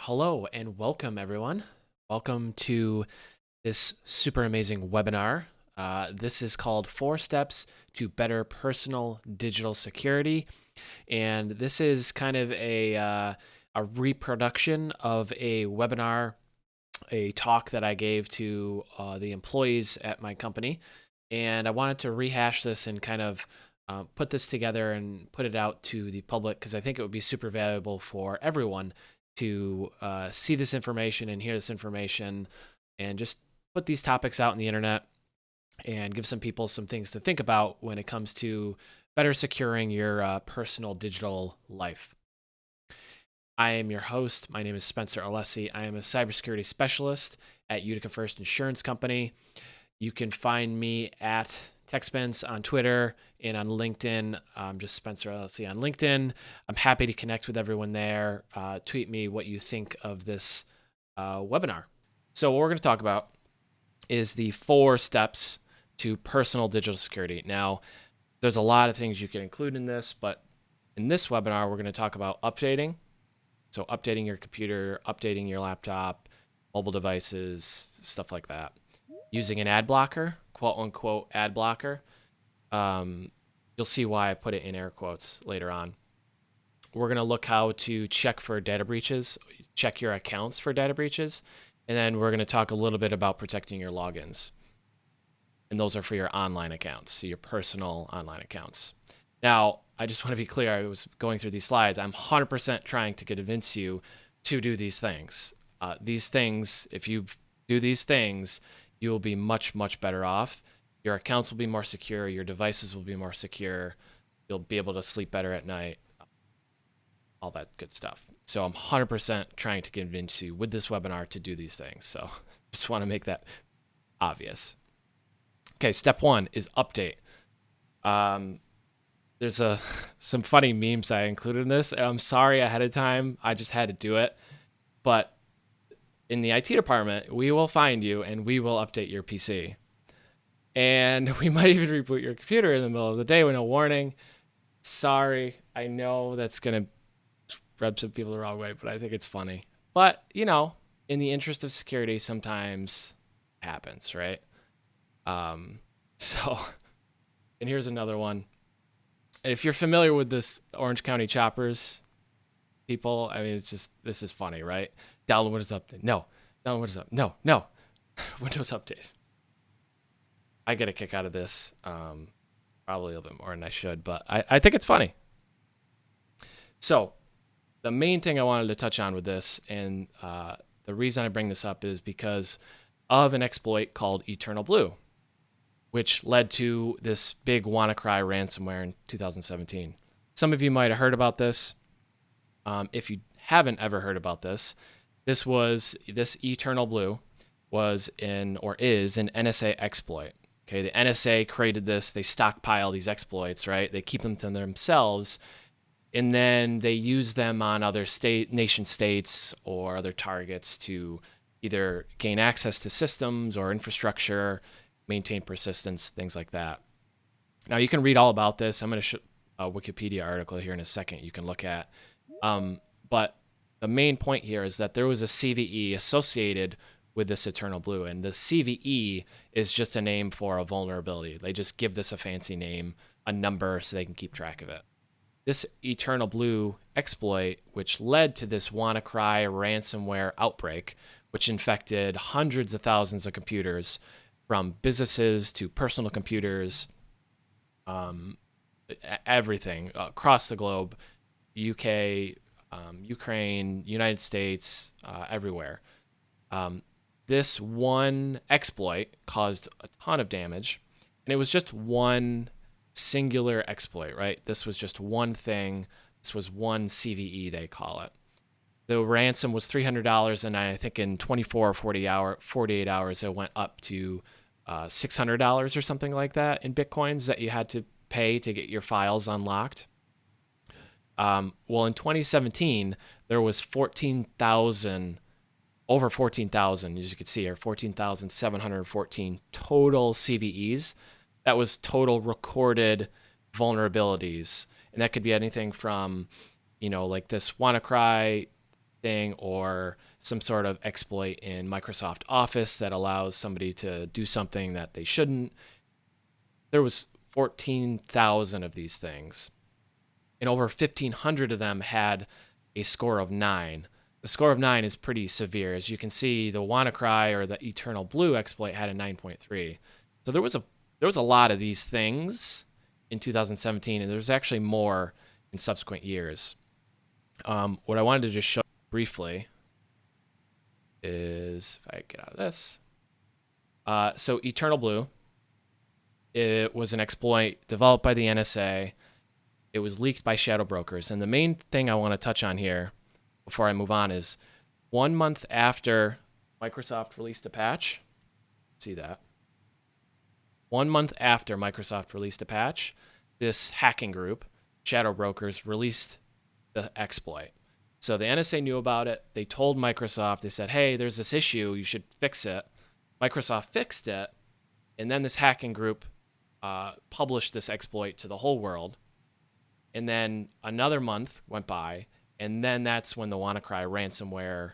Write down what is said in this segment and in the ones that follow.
Hello and welcome, everyone. Welcome to this super amazing webinar. This is called 4 Steps to Better Personal Digital Security. And this is kind of a reproduction of a webinar, a talk that I gave to the employees at my company. And I wanted to rehash this and kind of put this together and put it out to the public because I think it would be super valuable for everyone to see this information and hear this information and just put these topics out in the internet and give some people some things to think about when it comes to better securing your personal digital life. I am your host. My name is Spencer Alessi. I am a cybersecurity specialist at Utica First Insurance Company. You can find me at TechSpence on Twitter and on LinkedIn. I'm just Spencer Alessi on LinkedIn. I'm happy to connect with everyone there. Tweet me what you think of this webinar. So what we're going to talk about is the 4 steps to personal digital security. Now, there's a lot of things you can include in this, but in this webinar, we're going to talk about updating. So updating your computer, updating your laptop, mobile devices, stuff like that. Using an ad blocker, quote unquote ad blocker. You'll see why I put it in air quotes later on. We're going to look how to check for data breaches, check your accounts for data breaches, and then we're going to talk a little bit about protecting your logins. And those are for your online accounts, so your personal online accounts. Now, I just want to be clear, I was going through these slides. I'm 100% trying to convince you to do these things. These things, if you do these things, you will be much, much better off. Your accounts will be more secure. Your devices will be more secure. You'll be able to sleep better at night, all that good stuff. So I'm 100% trying to convince you with this webinar to do these things. So just want to make that obvious. Okay, step 1 is update. There's some funny memes I included in this. I'm sorry ahead of time. I just had to do it. But in the IT department, we will find you and we will update your PC. And we might even reboot your computer in the middle of the day with no warning. Sorry, I know that's going to rub some people the wrong way, but I think it's funny. But, in the interest of security, sometimes it happens, right? So, and here's another one. If you're familiar with this Orange County Choppers people, I mean, this is funny, right? Download Windows Update. No. Download Windows Update. No. Windows Update. I get a kick out of this. Probably a little bit more than I should, but I think it's funny. So the main thing I wanted to touch on with this, and the reason I bring this up is because of an exploit called Eternal Blue, which led to this big WannaCry ransomware in 2017. Some of you might have heard about this. If you haven't ever heard about this Eternal Blue is an NSA exploit. Okay, the NSA created this. They stockpile these exploits, right? They keep them to themselves, and then they use them on other nation states or other targets to either gain access to systems or infrastructure, maintain persistence, things like that. Now, you can read all about this. I'm going to show a Wikipedia article here in a second you can look at. But the main point here is that there was a CVE associated with this Eternal Blue, and the CVE is just a name for a vulnerability. They just give this a fancy name, a number, so they can keep track of it. This Eternal Blue exploit, which led to this WannaCry ransomware outbreak, which infected hundreds of thousands of computers, from businesses to personal computers, everything across the globe, UK, Ukraine, United States, everywhere. This one exploit caused a ton of damage, and it was just one singular exploit, right? This was just one thing. This was one CVE, they call it. The ransom was $300, and I think in 24 or 48 hours, it went up to $600 or something like that in Bitcoins that you had to pay to get your files unlocked. Well, in 2017, there was over 14,000, as you can see here, 14,714 total CVEs. That was total recorded vulnerabilities. And that could be anything from, like this WannaCry thing or some sort of exploit in Microsoft Office that allows somebody to do something that they shouldn't. There was 14,000 of these things, and over 1,500 of them had a score of 9. The score of 9 is pretty severe. As you can see, the WannaCry or the Eternal Blue exploit had a 9.3. So there was a lot of these things in 2017, and there's actually more in subsequent years. What I wanted to just show briefly is, if I get out of this, so Eternal Blue, it was an exploit developed by the NSA. It was leaked by shadow brokers. And the main thing I want to touch on here before I move on is 1 month after Microsoft released a patch, see that? 1 month after Microsoft released a patch, this hacking group, shadow brokers, released the exploit. So the NSA knew about it. They told Microsoft, they said, hey, there's this issue, you should fix it. Microsoft fixed it, and then this hacking group published this exploit to the whole world. And then another month went by, and then that's when the WannaCry ransomware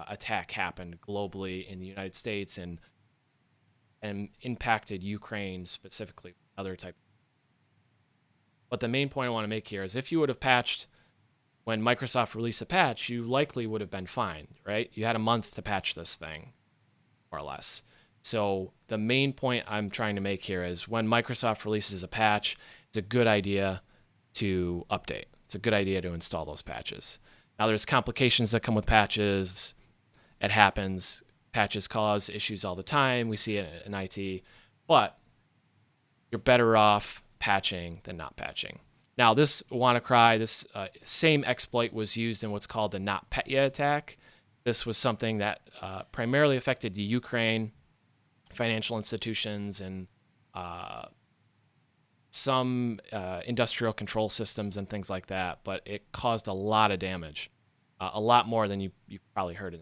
attack happened globally in the United States and impacted Ukraine specifically, other type. But the main point I want to make here is if you would have patched when Microsoft released a patch, you likely would have been fine, right? You had a month to patch this thing, more or less. So the main point I'm trying to make here is when Microsoft releases a patch, it's a good idea to update. It's a good idea to install those patches. Now, there's complications that come with patches. It happens. Patches cause issues all the time. We see it in IT. But you're better off patching than not patching. Now, this WannaCry, this same exploit was used in what's called the NotPetya attack. This was something that primarily affected the Ukraine, financial institutions, and some industrial control systems and things like that, but it caused a lot of damage, a lot more than you've probably heard of.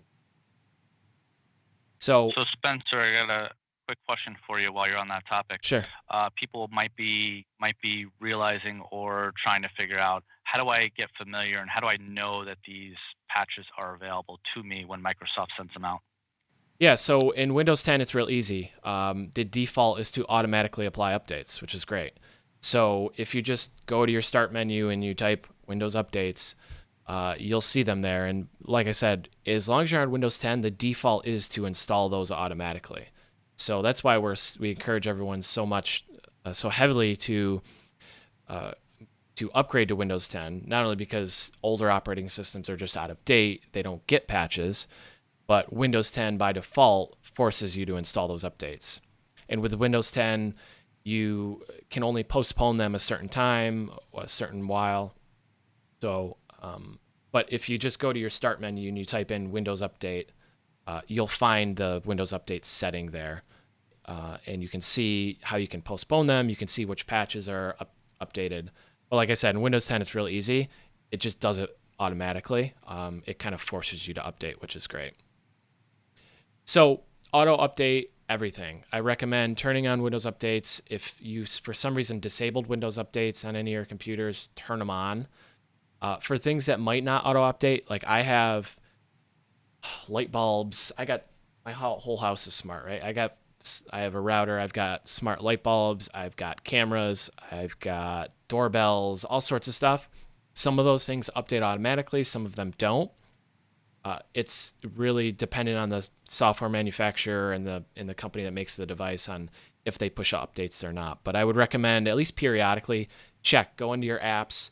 So Spencer, I got a quick question for you while you're on that topic. Sure. People might be realizing or trying to figure out, how do I get familiar and how do I know that these patches are available to me when Microsoft sends them out? Yeah, so in Windows 10, it's real easy. The default is to automatically apply updates, which is great. So if you just go to your start menu and you type Windows Updates, you'll see them there. And like I said, as long as you're on Windows 10, the default is to install those automatically. So that's why we encourage everyone so heavily to upgrade to Windows 10, not only because older operating systems are just out of date, they don't get patches, but Windows 10 by default forces you to install those updates. And with Windows 10, you can only postpone them a certain time, a certain while. So, but if you just go to your start menu and you type in Windows Update, you'll find the Windows Update setting there. And you can see how you can postpone them. You can see which patches are updated. But like I said, in Windows 10, it's real easy. It just does it automatically. It kind of forces you to update, which is great. So auto update everything. I recommend turning on Windows updates. If you, for some reason, disabled Windows updates on any of your computers, turn them on. For things that might not auto update, like I have light bulbs. My whole house is smart, right? I have a router. I've got smart light bulbs. I've got cameras. I've got doorbells, all sorts of stuff. Some of those things update automatically. Some of them don't. It's really dependent on the software manufacturer and the company that makes the device on if they push updates or not. But I would recommend at least periodically go into your apps,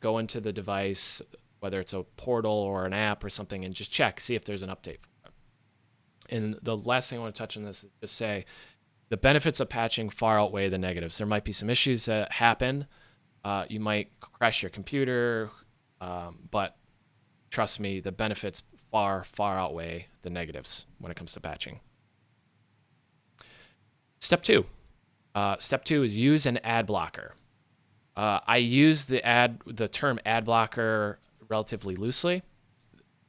go into the device, whether it's a portal or an app or something, and just see if there's an update for it. And the last thing I want to touch on this is just say the benefits of patching far outweigh the negatives. There might be some issues that happen. You might crash your computer, but trust me, the benefits far, far outweigh the negatives when it comes to patching. Step 2. Step 2 is use an ad blocker. I use the term ad blocker relatively loosely.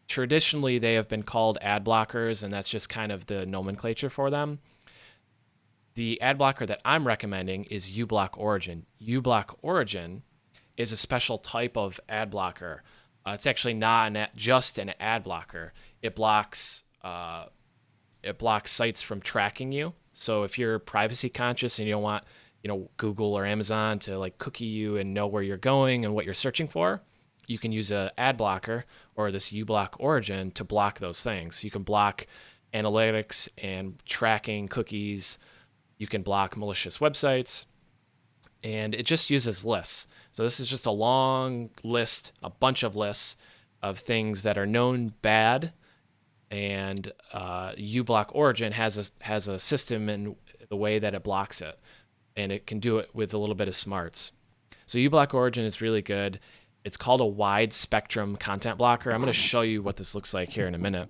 Traditionally, they have been called ad blockers, and that's just kind of the nomenclature for them. The ad blocker that I'm recommending is uBlock Origin. uBlock Origin is a special type of ad blocker. It's actually not just an ad blocker. It blocks sites from tracking you. So if you're privacy conscious and you don't want, Google or Amazon to like cookie you and know where you're going and what you're searching for, you can use a ad blocker or this uBlock origin to block those things. You can block analytics and tracking cookies. You can block malicious websites, and it just uses lists. So this is just a long list, a bunch of lists of things that are known bad, and uBlock Origin has a system in the way that it blocks it, and it can do it with a little bit of smarts. So uBlock Origin is really good. It's called a wide spectrum content blocker. I'm going to show you what this looks like here in a minute.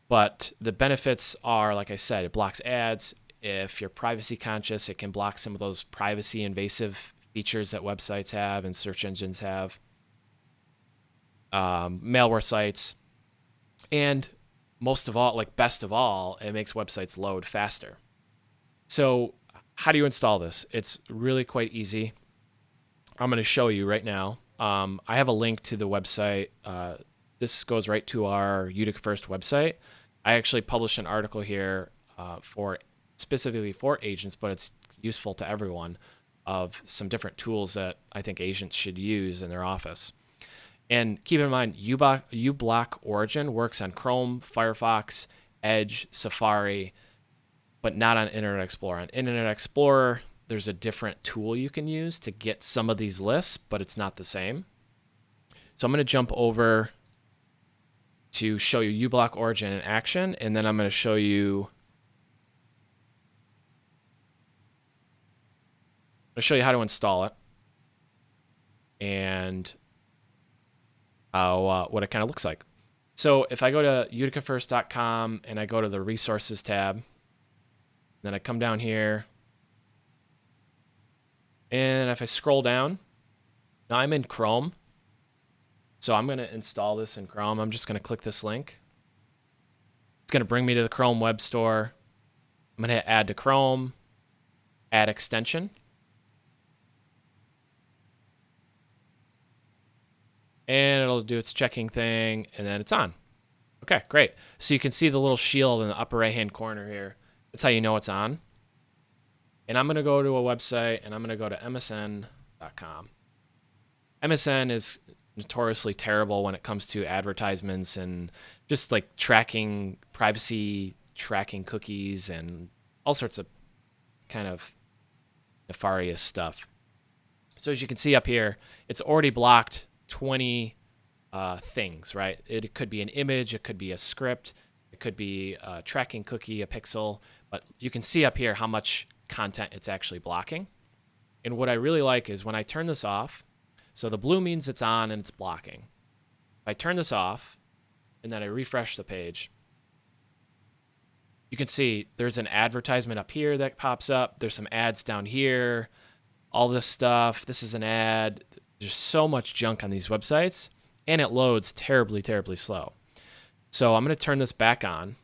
But the benefits are, like I said, it blocks ads. If you're privacy conscious, it can block some of those privacy invasive features that websites have and search engines have, malware sites, and most of all, like best of all, it makes websites load faster. So how do you install this? It's really quite easy. I'm going to show you right now. I have a link to the website. This goes right to our Utica First website. I actually published an article here specifically for agents, but it's useful to everyone, of some different tools that I think agents should use in their office. And keep in mind, uBlock Origin works on Chrome, Firefox, Edge, Safari, but not on Internet Explorer. On Internet Explorer, there's a different tool you can use to get some of these lists, but it's not the same. So I'm going to jump over to show you uBlock Origin in action, and then I'm going to show you how to install it and what it kind of looks like. So if I go to uticafirst.com and I go to the resources tab, then I come down here, and if I scroll down, now I'm in Chrome. So I'm going to install this in Chrome. I'm just going to click this link. It's going to bring me to the Chrome Web Store. I'm going to hit add to Chrome, add extension. And it'll do its checking thing, and then it's on. Okay, great. So you can see the little shield in the upper right-hand corner here. That's how you know it's on. And I'm going to go to a website, and I'm going to go to msn.com. MSN is notoriously terrible when it comes to advertisements and just like privacy tracking cookies and all sorts of kind of nefarious stuff. So as you can see up here, it's already blocked 20 things, right? It could be an image, it could be a script, it could be a tracking cookie, a pixel, but you can see up here how much content it's actually blocking. And what I really like is when I turn this off, so the blue means it's on and it's blocking. If I turn this off and then I refresh the page, you can see there's an advertisement up here that pops up. There's some ads down here, all this stuff. This is an ad. There's so much junk on these websites, and it loads terribly, terribly slow. So I'm going to turn this back on,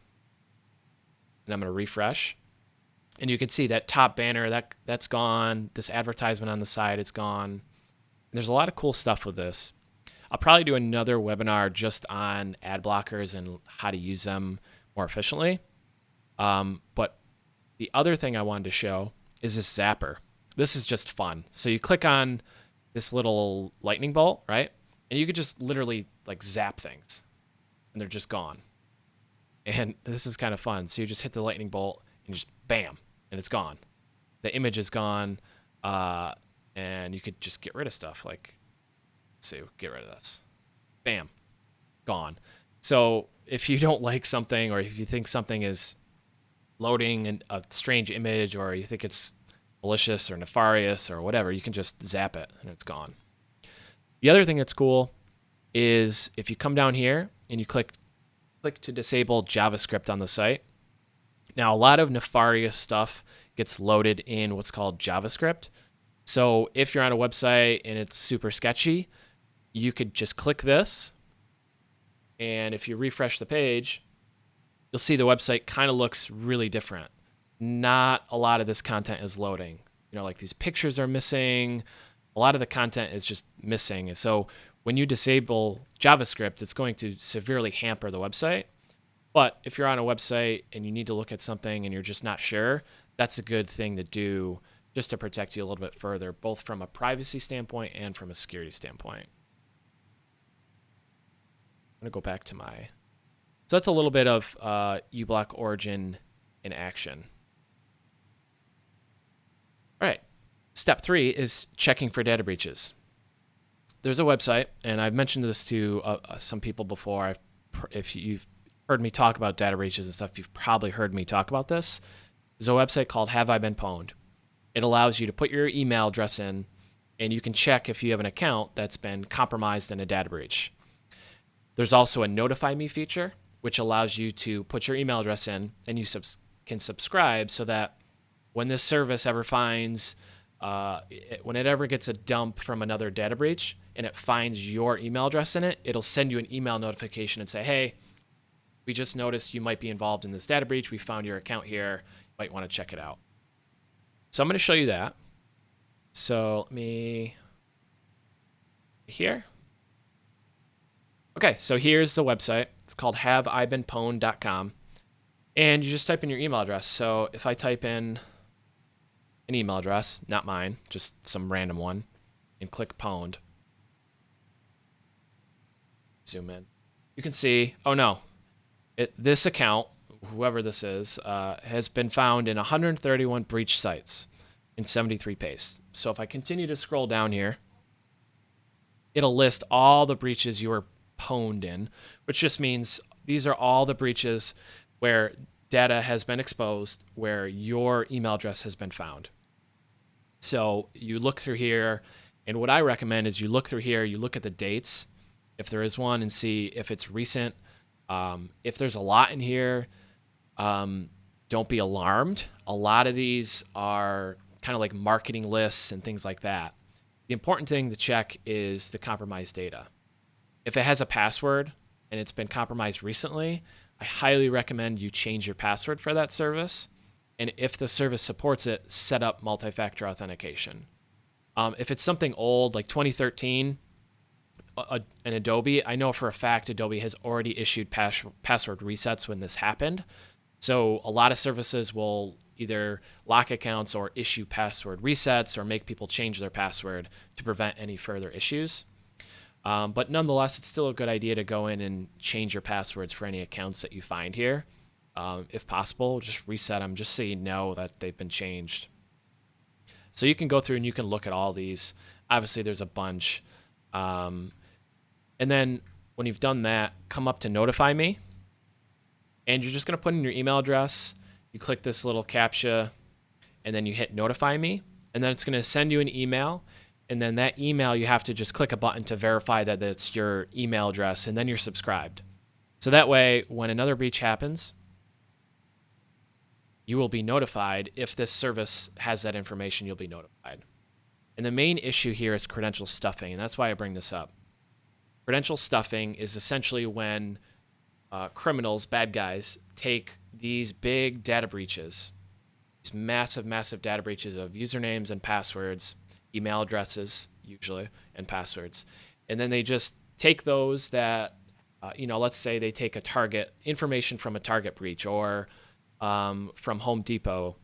and I'm going to refresh. And you can see that top banner, that's gone. This advertisement on the side is gone. There's a lot of cool stuff with this. I'll probably do another webinar just on ad blockers and how to use them more efficiently. But the other thing I wanted to show is this zapper. This is just fun. So you click on this little lightning bolt, right? And you could just literally like zap things, and they're just gone. And this is kind of fun. So you just hit the lightning bolt and just bam, and it's gone. The image is gone. And you could just get rid of stuff. Like, let's see, get rid of this. Bam, gone. So if you don't like something, or if you think something is loading a strange image, or you think it's malicious or nefarious or whatever, you can just zap it and it's gone. The other thing that's cool is if you come down here and you click to disable JavaScript on the site. Now, a lot of nefarious stuff gets loaded in what's called JavaScript. So if you're on a website and it's super sketchy, you could just click this, and if you refresh the page, you'll see the website kind of looks really different. Not a lot of this content is loading. Like these pictures are missing. a lot of the content is just missing. So when you disable JavaScript, it's going to severely hamper the website. But if you're on a website and you need to look at something and you're just not sure, that's a good thing to do just to protect you a little bit further, both from a privacy standpoint and from a security standpoint. I'm going to go back to my... So that's a little bit of uBlock Origin in action. All right. Step 3 is checking for data breaches. There's a website, and I've mentioned this to some people before. If you've heard me talk about data breaches and stuff, you've probably heard me talk about this. There's a website called Have I Been Pwned? It allows you to put your email address in, and you can check if you have an account that's been compromised in a data breach. There's also a Notify Me feature, which allows you to put your email address in, and you can subscribe so that when this service ever finds, when it ever gets a dump from another data breach and it finds your email address in it, it'll send you an email notification and say, hey, we just noticed you might be involved in this data breach. We found your account here. You might want to check it out. So I'm going to show you that. So let me... here. Okay, so here's the website. It's called haveibeenpwned.com. And you just type in your email address. So if I type in an email address, not mine, just some random one, and click pwned. Zoom in. You can see, oh no, this account, whoever this is, has been found in 131 breach sites in 73 pastes. So if I continue to scroll down here, it'll list all the breaches you were pwned in, which just means these are all the breaches where data has been exposed, where your email address has been found. So you look through here, and what I recommend is you look through here, you look at the dates, if there is one, and see if it's recent. If there's a lot in here, don't be alarmed. A lot of these are kind of like marketing lists and things like that. The important thing to check is the compromised data. If it has a password and it's been compromised recently, I highly recommend you change your password for that service. And if the service supports it, set up multi-factor authentication. If it's something old, like 2013, an Adobe, I know for a fact Adobe has already issued password resets when this happened. So a lot of services will either lock accounts or issue password resets or make people change their password to prevent any further issues. But nonetheless, it's still a good idea to go in and change your passwords for any accounts that you find here. If possible, just reset them just so you know that they've been changed. So you can go through and you can look at all these. Obviously, there's a bunch. And then when you've done that, come up to Notify Me. And you're just going to put in your email address. You click this little CAPTCHA, and then you hit Notify Me. And then it's going to send you an email. And then that email, you have to just click a button to verify that it's your email address, and then you're subscribed. So that way, when another breach happens, you will be notified. If this service has that information, you'll be notified. And the main issue here is credential stuffing, and that's why I bring this up. Credential stuffing is essentially when criminals, bad guys, take these big data breaches, these massive, massive data breaches of usernames and passwords, email addresses usually, and passwords. And then they just take those that, let's say they take a Target, information from a Target breach, or from Home Depot,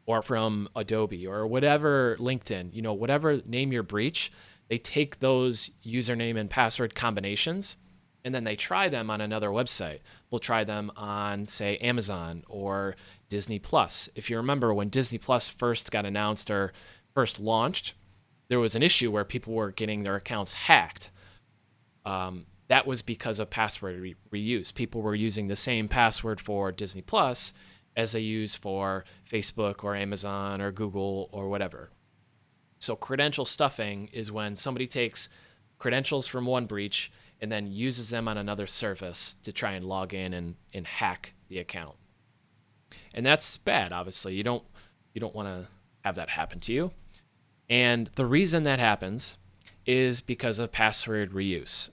or from Adobe, or whatever, LinkedIn, whatever name your breach, they take those username and password combinations, and then they try them on another website. They'll try them on, say, Amazon or Disney Plus. If you remember when Disney Plus first got announced or first launched, there was an issue where people were getting their accounts hacked. That was because of password reuse. People were using the same password for Disney Plus as they use for Facebook or Amazon or Google or whatever. So credential stuffing is when somebody takes credentials from one breach and then uses them on another service to try and log in and hack the account. And that's bad, obviously. You don't want to have that happen to you. And the reason that happens is because of password reuse.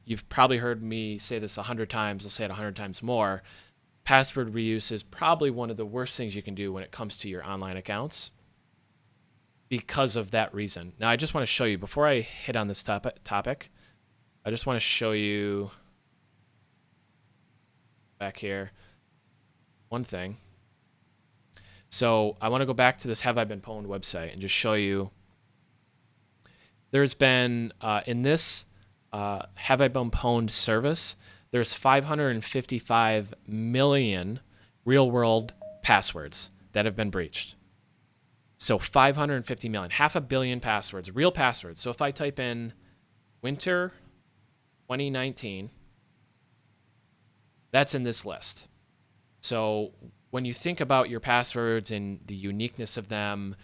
You've probably heard me say this 100 times. I'll say it 100 times more. Password reuse is probably one of the worst things you can do when it comes to your online accounts. because of that reason. Now, I just want to show you, before I hit on this topic, I just want to show you back here one thing. So I want to go back to this Have I Been Pwned website and just show you. There's been, in this Have I Been Pwned service, there's 555 million real-world passwords that have been breached. So 550 million, 500 million passwords, real passwords. So if I type in winter 2019, that's in this list. So when you think about your passwords and the uniqueness of them,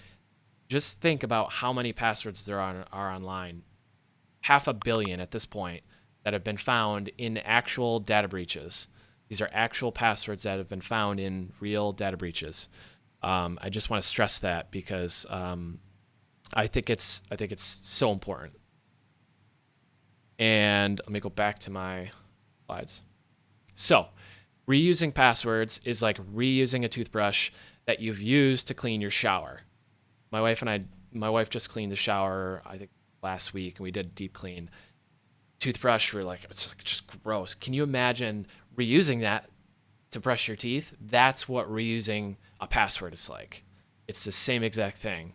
just think about how many passwords there are online. 500 million at this point that have been found in actual data breaches. These are actual passwords that have been found in real data breaches. I just want to stress that because I think it's so important. And let me go back to my slides. So, reusing passwords is like reusing a toothbrush that you've used to clean your shower. My wife just cleaned the shower, I think last week, and we did a deep clean. Toothbrush, we're like, it's just gross. Can you imagine reusing that to brush your teeth? That's what reusing a password is like. It's the same exact thing.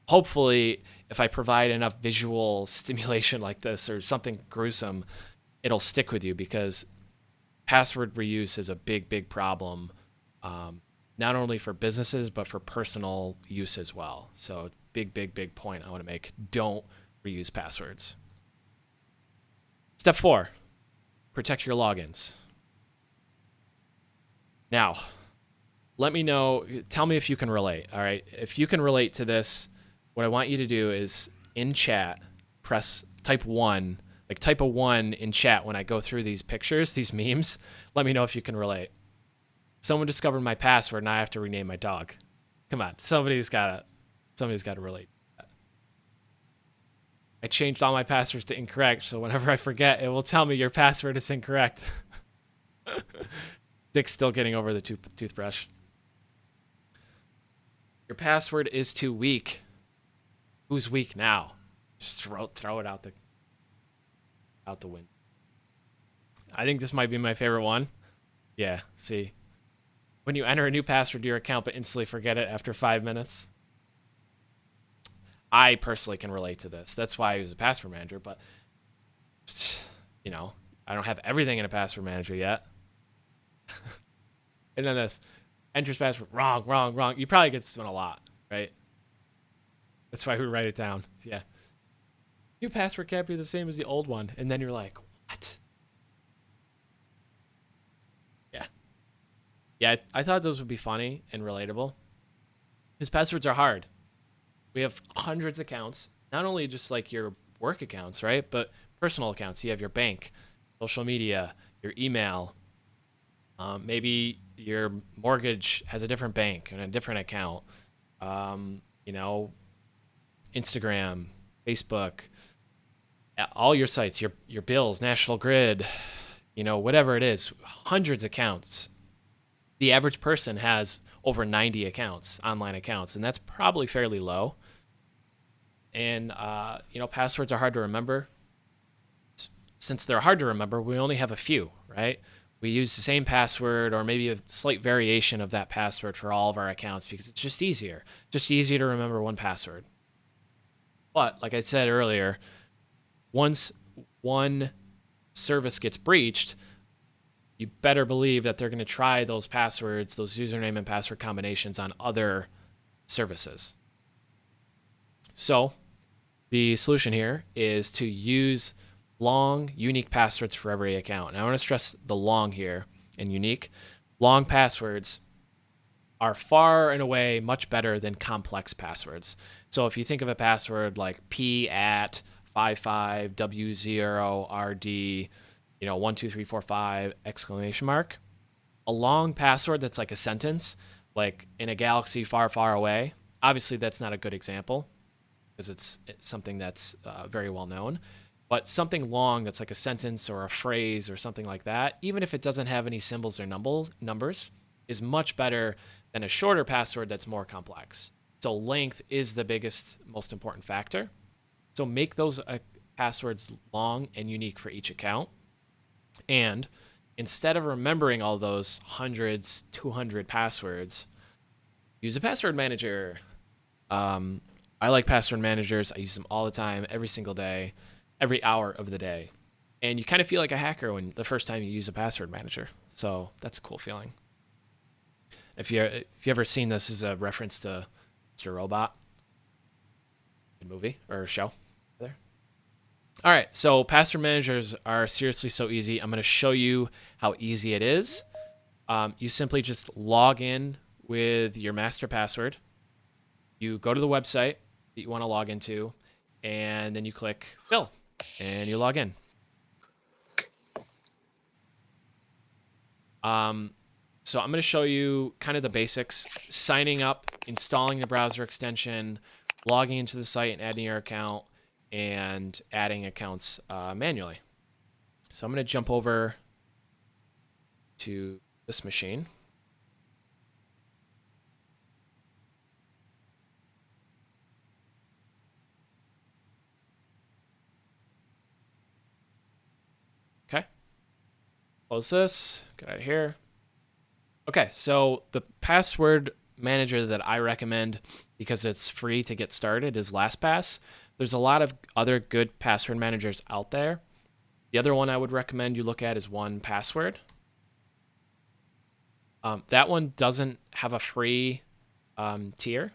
Hopefully, if I provide enough visual stimulation like this or something gruesome, it'll stick with you, because password reuse is a big, big problem, not only for businesses, but for personal use as well. So big, big, big point I want to make. Don't reuse passwords. Step 4, protect your logins. Now, let me know, tell me if you can relate, all right? If you can relate to this, what I want you to do is in chat, type 1, like type a 1 in chat when I go through these pictures, these memes. Let me know if you can relate. Someone discovered my password and I have to rename my dog. Come on, somebody's got to relate. I changed all my passwords to incorrect, so whenever I forget, it will tell me your password is incorrect. Dick's still getting over the toothbrush. Your password is too weak. Who's weak now? Just throw it out the window. I think this might be my favorite one. Yeah, see. When you enter a new password to your account but instantly forget it after 5 minutes. I personally can relate to this. That's why I use a password manager, but you know, I don't have everything in a password manager yet. And then this, enters password, wrong. You probably get this one a lot, right? That's why we write it down. Yeah. New password can't be the same as the old one. And then you're like, what? Yeah. Yeah, I thought those would be funny and relatable. Because passwords are hard. We have hundreds of accounts. Not only just like your work accounts, right? But personal accounts. You have your bank, social media, your email. Maybe your mortgage has a different bank and a different account. You know, Instagram, Facebook, all your sites, your bills, National Grid, you know, whatever it is, hundreds of accounts. The average person has over 90 accounts, online accounts, and that's probably fairly low. And, you know, passwords are hard to remember. Since they're hard to remember, we only have a few, right? We use the same password or maybe a slight variation of that password for all of our accounts because it's just easier to remember one password. But like I said earlier, once one service gets breached, you better believe that they're going to try those passwords, those username and password combinations on other services. So the solution here is to use long, unique passwords for every account. And I want to stress the long here and unique. Long passwords are far and away much better than complex passwords. So if you think of a password like P@55W0RD, you know, 12345 exclamation mark, a long password that's like a sentence, like in a galaxy far, far away. Obviously, that's not a good example because it's something that's very well known. But something long that's like a sentence or a phrase or something like that, even if it doesn't have any symbols or numbers, is much better than a shorter password that's more complex. So length is the biggest, most important factor. So make those passwords long and unique for each account. And instead of remembering all those hundreds, 200 passwords, use a password manager. Um, I like password managers. I use them all the time, every single day, every hour of the day. And you kind of feel like a hacker when the first time you use a password manager. So that's a cool feeling. If you ever seen this as a reference to Mr. Robot, movie or show there. All right, so password managers are seriously so easy. I'm going to show you how easy it is. You simply just log in with your master password. You go to the website that you want to log into, and then you click fill, and you log in. So I'm going to show you kind of the basics: signing up, installing the browser extension, logging into the site and adding your account, and adding accounts manually. So I'm going to jump over to this machine. Okay. Close this. Get out of here. Okay, so the password manager that I recommend because it's free to get started is Lastpass. There's a lot of other good password managers out there. The other one I would recommend you look at is 1Password. That one doesn't have a free tier,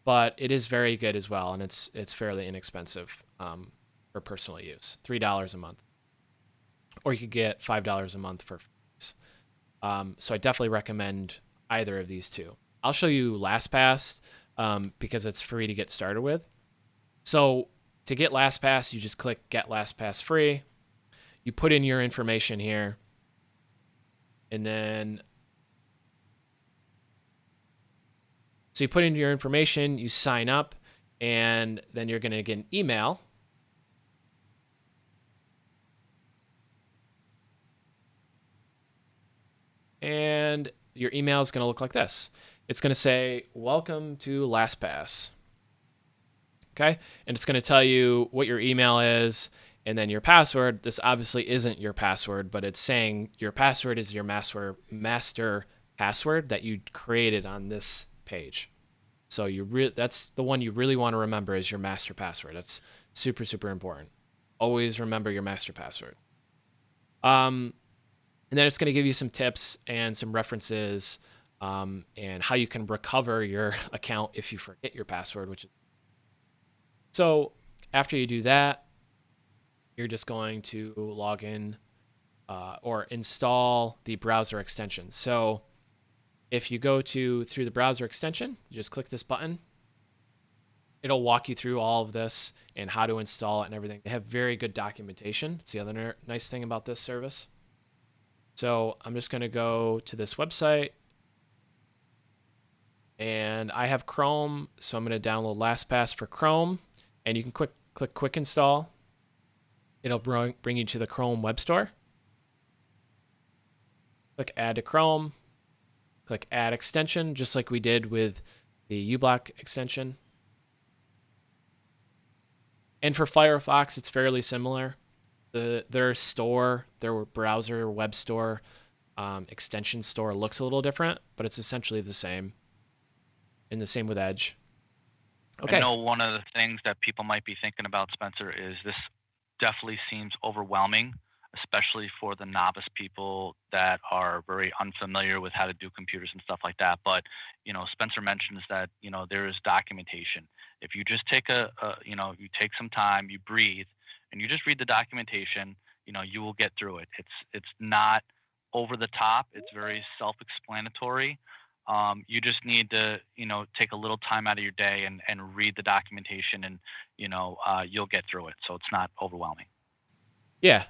but it is very good as well, and it's fairly inexpensive for personal use. $3 a month, or you could get $5 a month for free. So I definitely recommend either of these two. I'll show you LastPass because it's free to get started with. So to get LastPass, you just click Get LastPass Free. You put in your information here, and then so you put in your information, you sign up, and then you're going to get an email. And your email is going to look like this. It's going to say, "Welcome to LastPass." Okay? And it's going to tell you what your email is and then your password. This obviously isn't your password, but it's saying your password is your master password that you created on this page. So that's the one you really want to remember is your master password. That's super, super important. Always remember your master password. And then it's going to give you some tips and some references and how you can recover your account if you forget your password, which is so after you do that, you're just going to log in or install the browser extension. So if you go through the browser extension, you just click this button. It'll walk you through all of this and how to install it and everything. They have very good documentation. It's the other nice thing about this service. So I'm just going to go to this website. And I have Chrome, so I'm going to download LastPass for Chrome. And you can click Quick Install. It'll bring you to the Chrome Web Store. Click Add to Chrome. Click Add Extension, just like we did with the uBlock extension. And for Firefox, it's fairly similar. Their store, their browser web store, extension store looks a little different, but it's essentially the same. And the same with Edge. Okay. I know one of the things that people might be thinking about, Spencer, is this definitely seems overwhelming, especially for the novice people that are very unfamiliar with how to do computers and stuff like that. But Spencer mentions that there is documentation. If you just take you take some time, you breathe, and you just read the documentation, you will get through it. It's not over the top. It's very self-explanatory. You just need to take a little time out of your day and read the documentation, and you'll get through it. So it's not overwhelming. Yeah,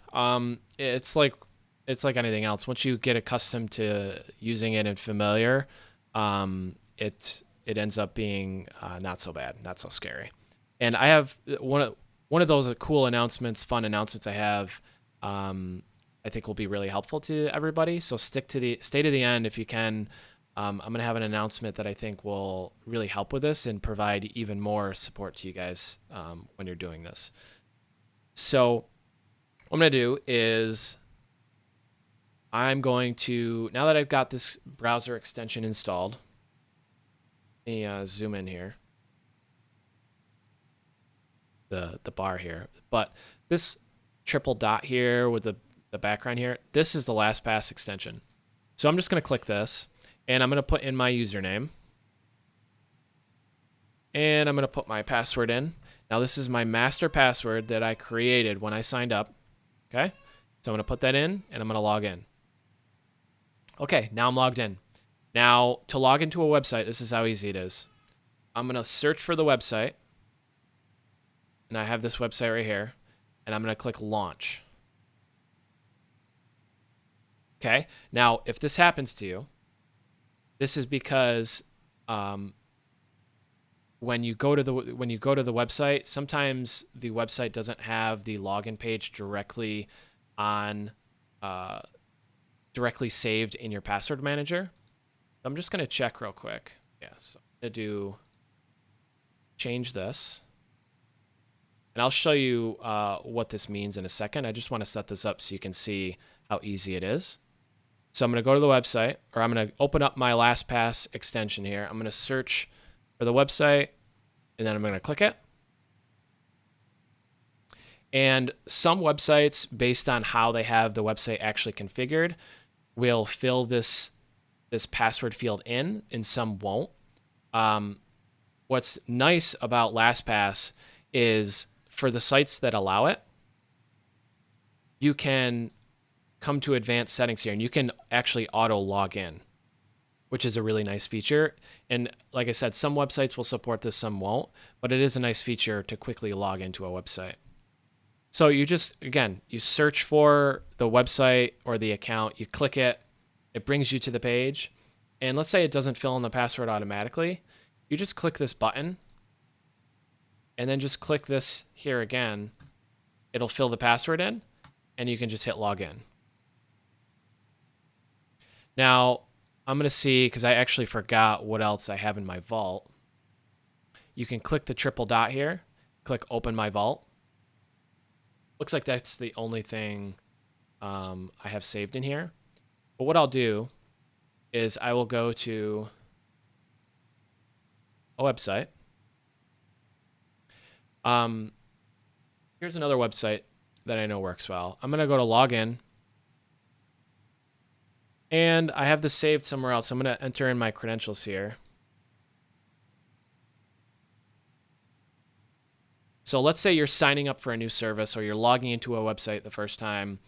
it's like anything else. Once you get accustomed to using it and familiar, it ends up being not so bad, not so scary. And I have one of those cool announcements, fun announcements I have. I think will be really helpful to everybody. So stay to the end if you can. I'm going to have an announcement that I think will really help with this and provide even more support to you guys when you're doing this. So what I'm going to do is I'm going to, now that I've got this browser extension installed, let me zoom in here, the bar here. But this triple dot here with the background here, this is the Lastpass extension. So I'm just going to click this, and I'm going to put in my username. And I'm going to put my password in. Now this is my master password that I created when I signed up. Okay, so I'm going to put that in, and I'm going to log in. Okay, now I'm logged in. Now to log into a website, this is how easy it is. I'm going to search for the website, and I have this website right here, and I'm going to click launch. Okay, now if this happens to you, this is because when you go to the website, sometimes the website doesn't have the login page directly on directly saved in your password manager. I'm just going to check real quick. Yeah, so I'm going to do change this. And I'll show you what this means in a second. I just want to set this up so you can see how easy it is. So I'm going to go to the website, or I'm going to open up my Lastpass extension here. I'm going to search for the website, and then I'm going to click it. And some websites, based on how they have the website actually configured, will fill this password field in, and some won't. What's nice about Lastpass is for the sites that allow it, you can come to advanced settings here, and you can actually auto log in, which is a really nice feature. And like I said, some websites will support this, some won't, but it is a nice feature to quickly log into a website. So you just, again, you search for the website or the account, you click it, it brings you to the page. And let's say it doesn't fill in the password automatically. You just click this button, and then just click this here again. It'll fill the password in, and you can just hit login. Now, I'm going to see, because I actually forgot what else I have in my vault. You can click the triple dot here, click open my vault. Looks like that's the only thing I have saved in here. But what I'll do is I will go to a website. Here's another website that I know works well. I'm going to go to login. And I have this saved somewhere else. I'm going to enter in my credentials here. So let's say you're signing up for a new service, or you're logging into a website the first time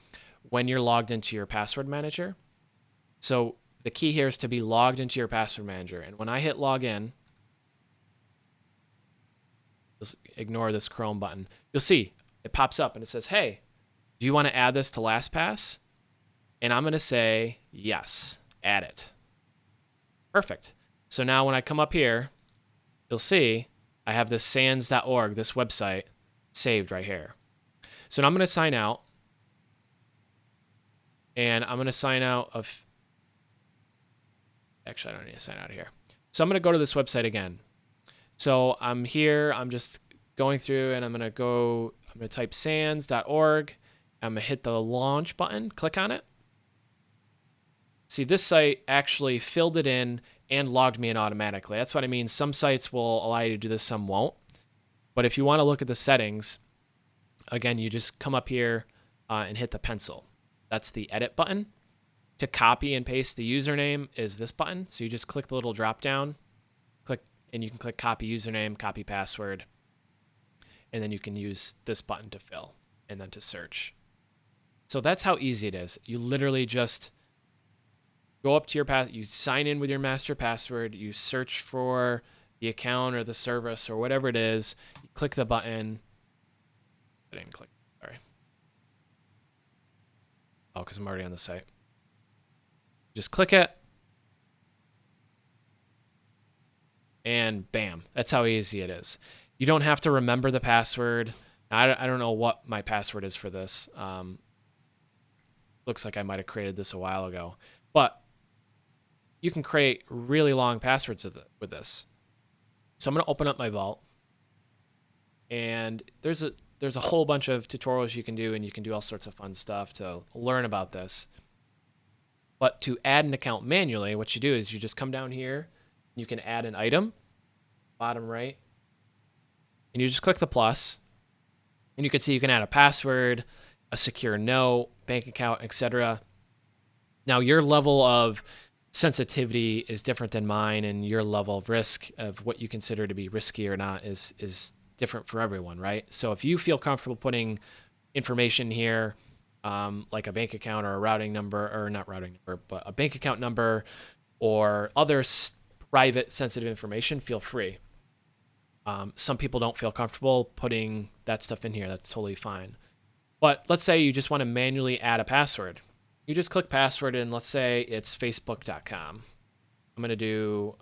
when you're logged into your password manager. So the key here is to be logged into your password manager. And when I hit login, just ignore this Chrome button, you'll see it pops up and it says, hey, do you want to add this to Lastpass? And I'm going to say, yes, add it. Perfect. So now when I come up here, you'll see I have this sans.org, this website, saved right here. So now I'm going to sign out. And I'm going to sign out of... Actually, I don't need to sign out of here. So I'm going to go to this website again. So I'm here. I'm just going through, and I'm going to type sans.org. I'm going to hit the launch button, click on it. See, this site actually filled it in and logged me in automatically. That's what I mean. Some sites will allow you to do this, some won't. But if you want to look at the settings, again, you just come up here and hit the pencil. That's the edit button. To copy and paste the username is this button. So you just click the little drop down, click, and you can click copy username, copy password, and then you can use this button to fill and then to search. So that's how easy it is. You literally just go up to your you sign in with your master password, you search for the account or the service or whatever it is, you click the button. I didn't click, sorry. Oh, because I'm already on the site. Just click it. And bam, that's how easy it is. You don't have to remember the password. I don't know what my password is for this. Looks like I might have created this a while ago. But you can create really long passwords with this. So I'm going to open up my vault, and there's a whole bunch of tutorials you can do, and you can do all sorts of fun stuff to learn about this. But to add an account manually, what you do is you just come down here, you can add an item, bottom right, and you just click the plus, and you can see you can add a password, a secure note, bank account, etc. Now, your level of sensitivity is different than mine, and your level of risk of what you consider to be risky or not is different for everyone, right? So if you feel comfortable putting information here, like a bank account or a routing number, or not routing number, but a bank account number or other private sensitive information, feel free. Some people don't feel comfortable putting that stuff in here. That's totally fine. But let's say you just want to manually add a password. You just click password, and let's say it's facebook.com. I'm going to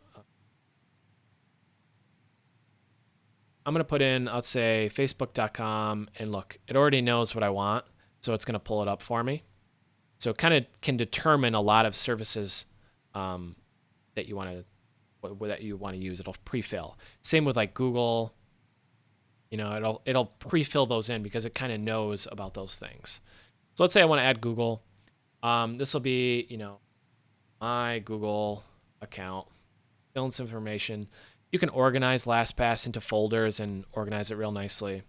put in, let's say, facebook.com, and look, it already knows what I want, so it's going to pull it up for me. So it kind of can determine a lot of services that you want to use. It'll pre-fill. Same with like Google. It'll pre-fill those in because it kind of knows about those things. So let's say I want to add Google. This will be, my Google account. Fill in some information. You can organize Lastpass into folders and organize it real nicely.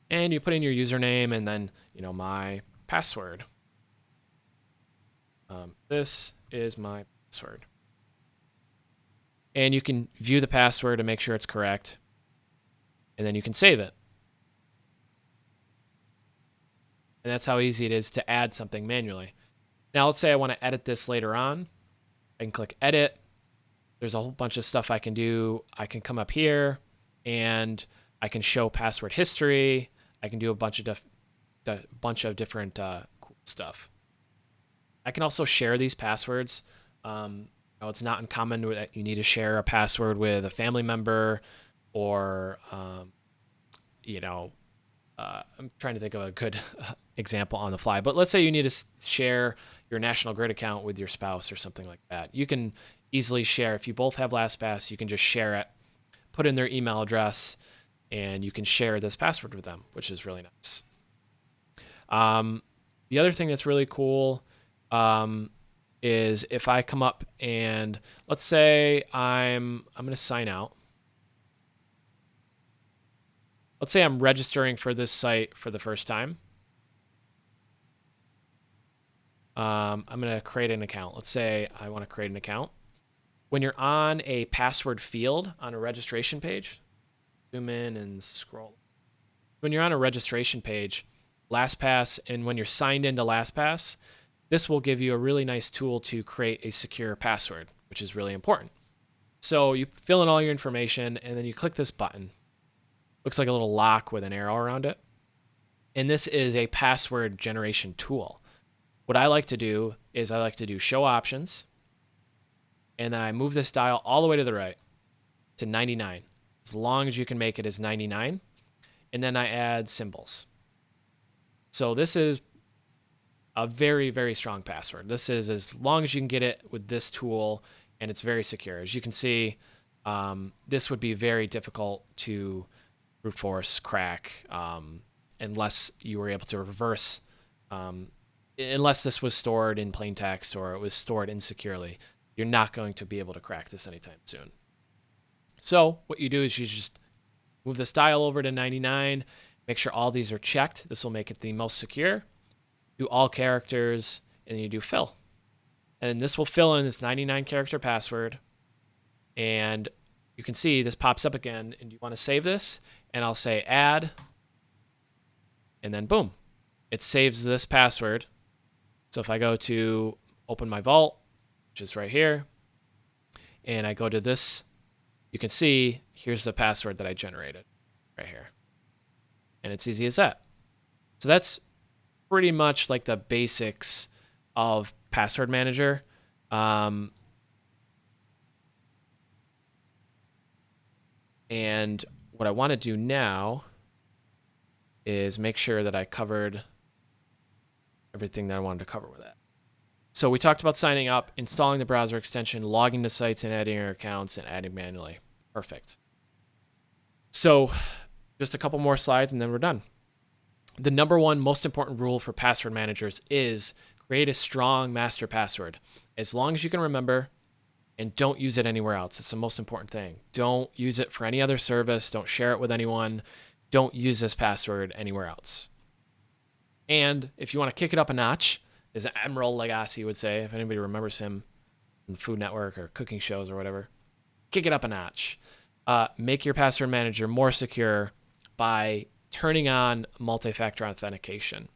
And you put in your username and then, my password. This is my password. And you can view the password to make sure it's correct. And then you can save it. And that's how easy it is to add something manually. Now, let's say I want to edit this later on. I can click edit. There's a whole bunch of stuff I can do. I can come up here and I can show password history. I can do a bunch of different cool stuff. I can also share these passwords. It's not uncommon that you need to share a password with a family member, or I'm trying to think of a good example on the fly. But let's say you need to share your National Grid account with your spouse or something like that. You can easily share. If you both have LastPass, you can just share it, put in their email address, and you can share this password with them, which is really nice. The other thing that's really cool is if I come up and let's say I'm going to sign out. Let's say I'm registering for this site for the first time. I'm going to create an account. Let's say I want to create an account. When you're on a password field on a registration page, zoom in and scroll. When you're on a registration page, LastPass, and when you're signed into LastPass, this will give you a really nice tool to create a secure password, which is really important. So you fill in all your information, and then you click this button. Looks like a little lock with an arrow around it. And this is a password generation tool. What I like to do is I like to do show options, and then I move this dial all the way to the right to 99, as long as you can make it as 99. And then I add symbols. So this is a very, very strong password. This is as long as you can get it with this tool, and it's very secure. As you can see, this would be very difficult to brute force crack unless you were able to reverse, unless this was stored in plain text or it was stored insecurely. You're not going to be able to crack this anytime soon. So what you do is you just move this dial over to 99, make sure all these are checked. This will make it the most secure. Do all characters, and then you do fill. And this will fill in this 99 character password. And you can see this pops up again, and you want to save this, and I'll say add, and then boom, it saves this password. So if I go to open my vault, which is right here, and I go to this, you can see here's the password that I generated right here. And it's easy as that. So that's pretty much like the basics of Password Manager. And what I want to do now is make sure that I covered everything that I wanted to cover with that. So we talked about signing up, installing the browser extension, logging to sites and adding your accounts and adding manually. Perfect. So just a couple more slides and then we're done. The number one most important rule for password managers is create a strong master password. As long as you can remember, and don't use it anywhere else. It's the most important thing. Don't use it for any other service. Don't share it with anyone. Don't use this password anywhere else. And if you want to kick it up a notch, as Emeril Lagasse would say, if anybody remembers him in Food Network or cooking shows or whatever, kick it up a notch. Make your password manager more secure by turning on multi-factor authentication.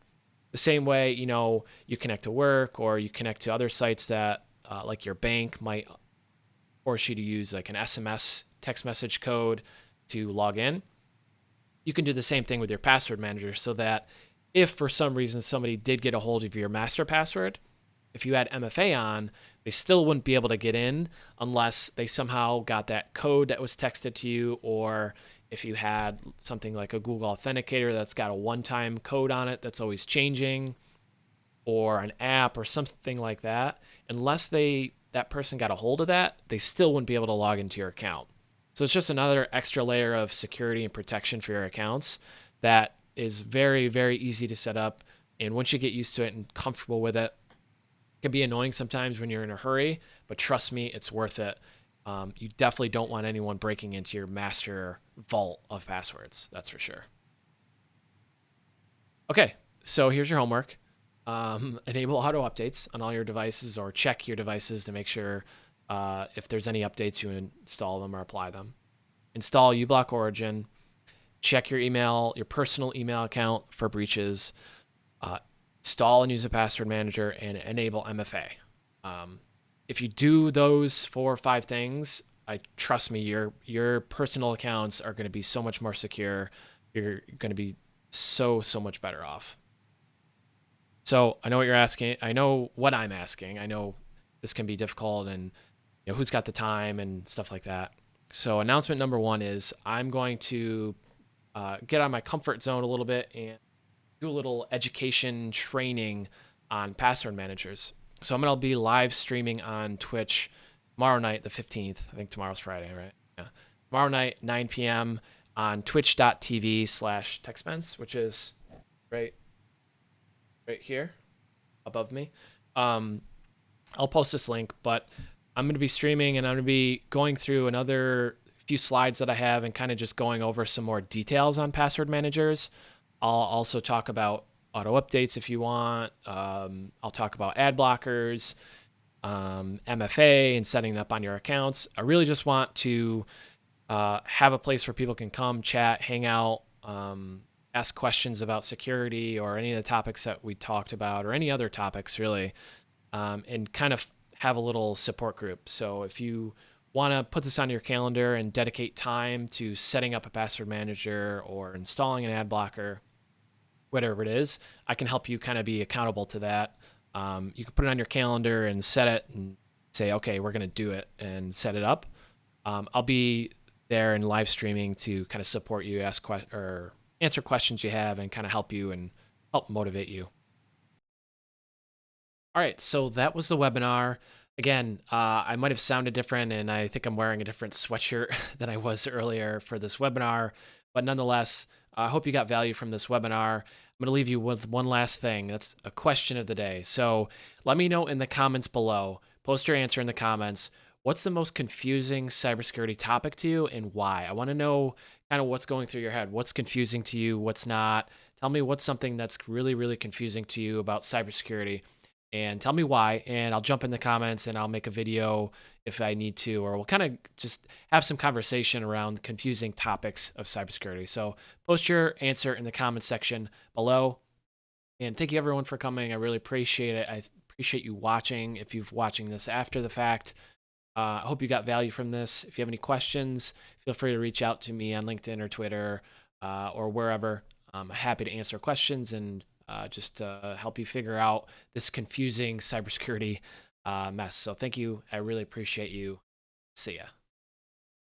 The same way, you connect to work or you connect to other sites that, like your bank might force you to use like an SMS text message code to log in. You can do the same thing with your password manager so that if for some reason somebody did get a hold of your master password, if you had MFA on, they still wouldn't be able to get in unless they somehow got that code that was texted to you, or if you had something like a Google Authenticator that's got a one-time code on it that's always changing, or an app or something like that. Unless that person got a hold of that, they still wouldn't be able to log into your account. So it's just another extra layer of security and protection for your accounts that is very, very easy to set up. And once you get used to it and comfortable with it, it can be annoying sometimes when you're in a hurry, but trust me, it's worth it. You definitely don't want anyone breaking into your master vault of passwords. That's for sure. Okay, so here's your homework. Enable auto updates on all your devices, or check your devices to make sure if there's any updates, you install them or apply them. Install uBlock Origin. Check your email, your personal email account for breaches. Install and use a password manager and enable MFA. If you do those 4 or 5 things, trust me, your personal accounts are going to be so much more secure. You're going to be so much better off. So I know what you're asking. I know what I'm asking. I know this can be difficult, and who's got the time and stuff like that. So announcement number 1 is I'm going to get out of my comfort zone a little bit and do a little education training on password managers. So I'm going to be live streaming on Twitch tomorrow night, the 15th. I think tomorrow's Friday, right? Yeah. Tomorrow night, 9 p.m. on twitch.tv/TechSpence, which is right here above me. I'll post this link, but I'm going to be streaming and I'm going to be going through another few slides that I have and kind of just going over some more details on password managers. I'll also talk about auto updates if you want. I'll talk about ad blockers, MFA, and setting up on your accounts. I really just want to have a place where people can come, chat, hang out, ask questions about security or any of the topics that we talked about, or any other topics really, and kind of have a little support group. So if you want to put this on your calendar and dedicate time to setting up a password manager or installing an ad blocker, whatever it is, I can help you kind of be accountable to that. You can put it on your calendar and set it and say, okay, we're going to do it, and set it up. I'll be there in live streaming to kind of support you, or answer questions you have, and kind of help you and help motivate you. All right, so that was the webinar. Again, I might have sounded different, and I think I'm wearing a different sweatshirt than I was earlier for this webinar. But nonetheless, I hope you got value from this webinar. I'm going to leave you with one last thing. That's a question of the day. So let me know in the comments below. Post your answer in the comments. What's the most confusing cybersecurity topic to you, and why? I want to know kind of what's going through your head. What's confusing to you? What's not? Tell me what's something that's really, really confusing to you about cybersecurity, and tell me why. And I'll jump in the comments and I'll make a video if I need to, or we'll kind of just have some conversation around confusing topics of cybersecurity. So post your answer in the comments section below. And thank you everyone for coming. I really appreciate it. I appreciate you watching. If you're watching this after the fact, I hope you got value from this. If you have any questions, feel free to reach out to me on LinkedIn or Twitter, or wherever. I'm happy to answer questions and just help you figure out this confusing cybersecurity mess. So thank you. I really appreciate you. See ya.